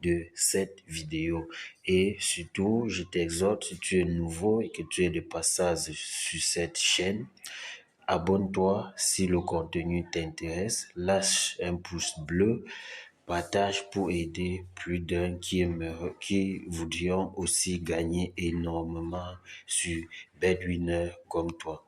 de cette vidéo. Et surtout, je t'exhorte, si tu es nouveau et que tu es de passage sur cette chaîne, abonne-toi si le contenu t'intéresse, lâche un pouce bleu, partage pour aider plus d'un qui voudront aussi gagner énormément sur Bedwinner comme toi.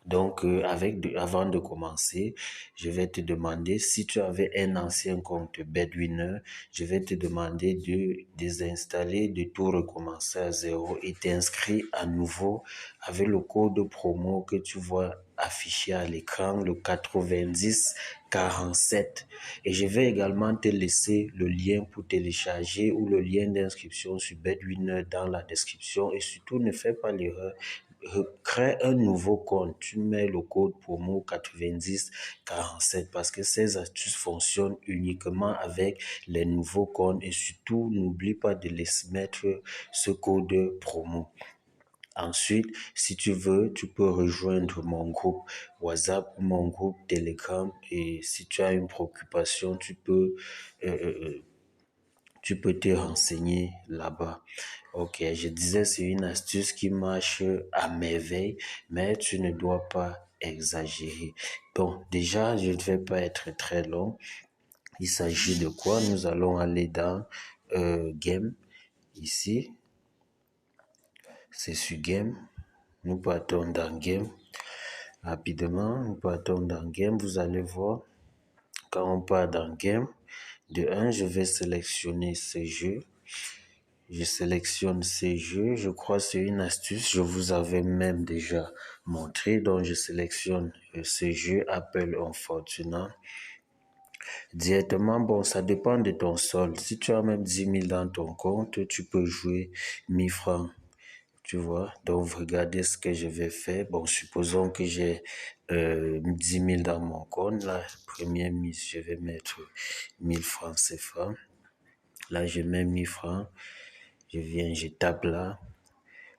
Donc, avant de commencer, je vais te demander, si tu avais un ancien compte Bedwinner, je vais te demander de désinstaller, de tout recommencer à zéro et t'inscrire à nouveau avec le code promo que tu vois affiché à l'écran, le 9047. Et je vais également te laisser le lien pour télécharger ou le lien d'inscription sur Bedwinner dans la description. Et surtout, ne fais pas l'erreur, crée un nouveau compte, tu mets le code promo 9047 parce que ces astuces fonctionnent uniquement avec les nouveaux comptes et surtout n'oublie pas de les mettre ce code promo. Ensuite, si tu veux, tu peux rejoindre mon groupe WhatsApp, mon groupe Telegram et si tu as une préoccupation, tu peux te renseigner là-bas. Ok, je disais, c'est une astuce qui marche à merveille, mais tu ne dois pas exagérer. Bon, déjà, je ne vais pas être très long. Il s'agit de quoi? Nous allons aller dans Game. Ici, c'est sur Game. Nous partons dans Game. Rapidement, nous partons dans Game. Vous allez voir, quand on part dans Game, de 1, je vais sélectionner ce jeu. Je sélectionne ces jeux. Je crois que c'est une astuce. Je vous avais même déjà montré. Donc, je sélectionne ce jeu Apple en Fortuna. Directement, bon, ça dépend de ton solde. Si tu as même 10 000 dans ton compte, tu peux jouer 1000 francs. Tu vois, donc regardez ce que je vais faire. Bon, supposons que j'ai 10 000 dans mon compte. La première mise, je vais mettre 1000 francs CFA. Là, je mets 1000 francs. Je viens, je tape là.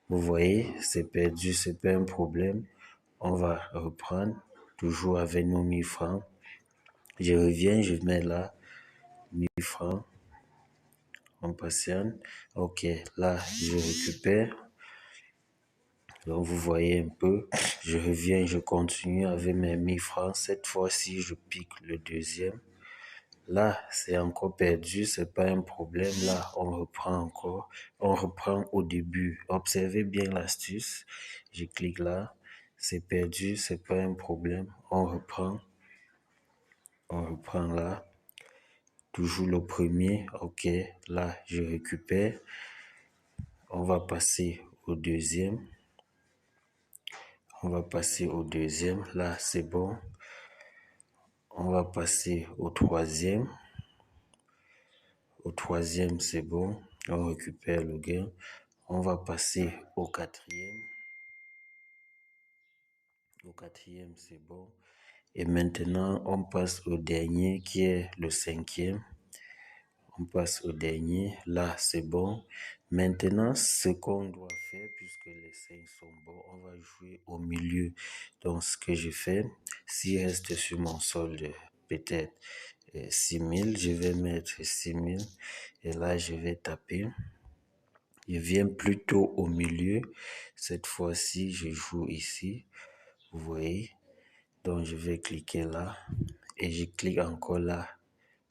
Vous voyez, c'est perdu, c'est pas un problème. On va reprendre, toujours avec nos 1000 francs. Je reviens, je mets là, 1000 francs. On patiente. Ok, là, je récupère. Donc, vous voyez un peu, je reviens, je continue avec mes 1000 francs. Cette fois-ci, je pique le deuxième. Là, c'est encore perdu, c'est pas un problème. Là, on reprend encore. On reprend au début. Observez bien l'astuce. Je clique là. C'est perdu, c'est pas un problème. On reprend. On reprend là. Toujours le premier. Ok. Là, je récupère. On va passer au deuxième. On va passer au deuxième. Là, c'est bon. On va passer au troisième. Au troisième, c'est bon. On récupère le gain. On va passer au quatrième. Au quatrième, c'est bon. Et maintenant, on passe au dernier qui est le cinquième. On passe au dernier. Là, c'est bon. Maintenant, ce qu'on doit faire, puisque les 5 sont bons, on va jouer au milieu. Donc, ce que je fais, s'il reste sur mon solde, peut-être 6 000, je vais mettre 6 000. Et là, je vais taper. Je viens plutôt au milieu. Cette fois-ci, je joue ici. Vous voyez? Donc, je vais cliquer là. Et je clique encore là.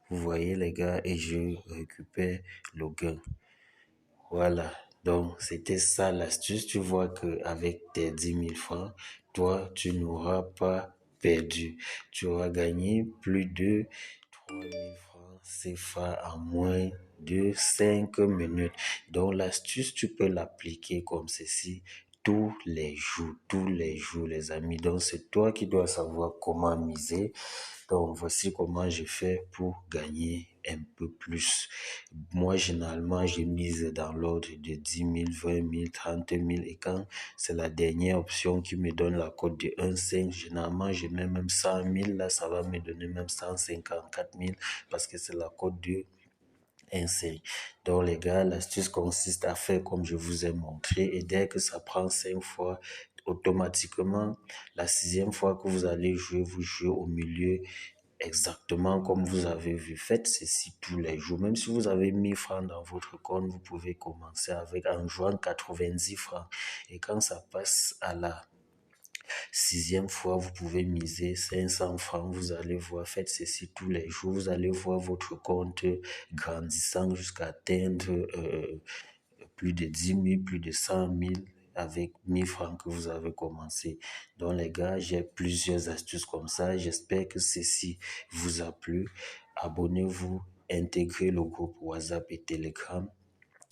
Vous voyez les gars, et je récupère le gain. Voilà, donc c'était ça l'astuce. Tu vois que avec tes 10 000 francs, toi, tu n'auras pas perdu. Tu auras gagné plus de 3 000 francs CFA en moins de 5 minutes. Donc l'astuce, tu peux l'appliquer comme ceci tous les jours, les amis. Donc c'est toi qui dois savoir comment miser. Donc, voici comment je fais pour gagner un peu plus. Moi, généralement, je mise dans l'ordre de 10 000, 20 000, 30 000. Et quand c'est la dernière option qui me donne la cote de 1,5, généralement, je mets même 100 000. Là, ça va me donner même 154 000 parce que c'est la cote de 1,5. Donc, les gars, l'astuce consiste à faire comme je vous ai montré. Et dès que ça prend 5 fois, automatiquement, la 6e fois que vous allez jouer, vous jouez au milieu exactement comme vous avez vu. Faites ceci tous les jours. Même si vous avez 1000 francs dans votre compte, vous pouvez commencer avec en jouant 90 francs. Et quand ça passe à la 6e fois, vous pouvez miser 500 francs. Vous allez voir, faites ceci tous les jours. Vous allez voir votre compte grandissant jusqu'à atteindre plus de 10 000, plus de 100 000 avec 1000 francs que vous avez commencé. Donc les gars, j'ai plusieurs astuces comme ça. J'espère que ceci vous a plu. Abonnez-vous, intégrez le groupe WhatsApp et Telegram.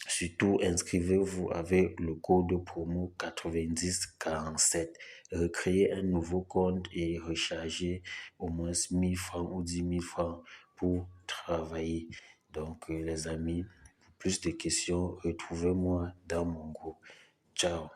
Surtout, inscrivez-vous avec le code promo 9047. Créez un nouveau compte et rechargez au moins 1000 francs ou 10 000 francs pour travailler. Donc, les amis, pour plus de questions, retrouvez-moi dans mon groupe. Ciao.